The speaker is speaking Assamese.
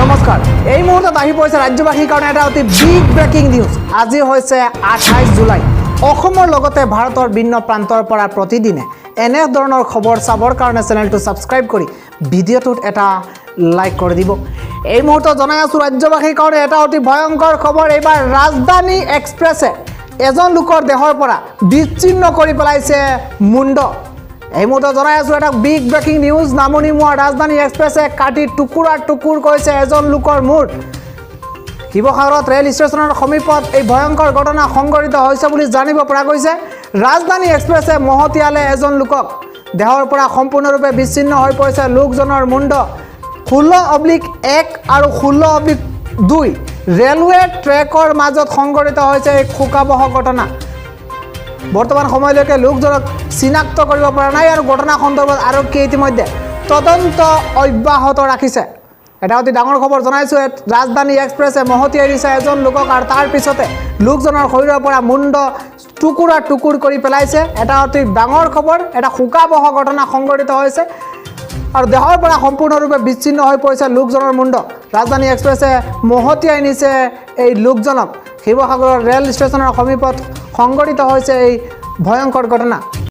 নমস্কাৰ এই মুহূৰ্তত আহি পৰিছে ৰাজ্যবাসীৰ কাৰণে এটা অতি বিগ ব্ৰেকিং নিউজ আজি হৈছে 28 জুলাই অসমৰ লগতে ভাৰতৰ ভিন্ন প্ৰান্তৰ পৰা প্ৰতিদিনে এনে ধৰণৰ খবৰ চাবৰ কাৰণে চেনেলটো সাবস্ক্ৰাইব কৰি ভিডিঅ'টোত এটা লাইক কৰি দিব এই মুহূৰ্তত জনাই আছো ৰাজ্যবাসীৰ কাৰণে এটা অতি ভয়ংকৰ খবৰ এইবাৰ ৰাজধানী এক্সপ্ৰেছে এজন লোকৰ দেহৰ পৰা বিচ্ছিন্ন কৰি পেলাইছে মুণ্ড এই মুহূৰ্তত জনাই আছো এটা বিগ ব্ৰেকিং নিউজ নামনি মোৱা ৰাজধানী এক্সপ্ৰেছে কাটি টুকুৰা টুকুৰ কৰিছে এজন লোকৰ মূৰ শিৱসাগৰত ৰেল ষ্টেচনৰ সমীপত এই ভয়ংকৰ ঘটনা সংঘটিত হৈছে বুলি জানিব পৰা গৈছে ৰাজধানী এক্সপ্ৰেছে মহতিয়ালে এজন লোকক দেহৰ পৰা সম্পূৰ্ণৰূপে বিচ্ছিন্ন হৈ পৰিছে লোকজনৰ মুণ্ড 16/1 আৰু 16/2 ৰেলৱে ট্ৰেকৰ মাজত সংঘটিত হৈছে এই শোকাবহ ঘটনা বৰ্তমান সময়লৈকে লোকজনক চিনাক্ত কৰিব পৰা নাই আৰু ঘটনা সন্দৰ্ভত আৰক্ষী ইতিমধ্যে তদন্ত অব্যাহত ৰাখিছে এটা অতি ডাঙৰ খবৰ জনাইছো ৰাজধানী এক্সপ্ৰেছে মহতিয়াই দিছে এজন লোকক আৰু তাৰ পিছতে লোকজনৰ শৰীৰৰ পৰা মুণ্ড টুকুৰা টুকুৰ কৰি পেলাইছে এটা অতি ডাঙৰ খবৰ এটা শোকাবহ ঘটনা সংঘটিত হৈছে আৰু দেহৰ পৰা সম্পূৰ্ণৰূপে বিচ্ছিন্ন হৈ পৰিছে লোকজনৰ মুণ্ড ৰাজধানী এক্সপ্ৰেছে মহতিয়াই নিছে এই লোকজনক শিৱসাগৰৰ ৰেল ষ্টেচনৰ সমীপত সংঘটিত হৈছে এই ভয়ংকৰ ঘটনা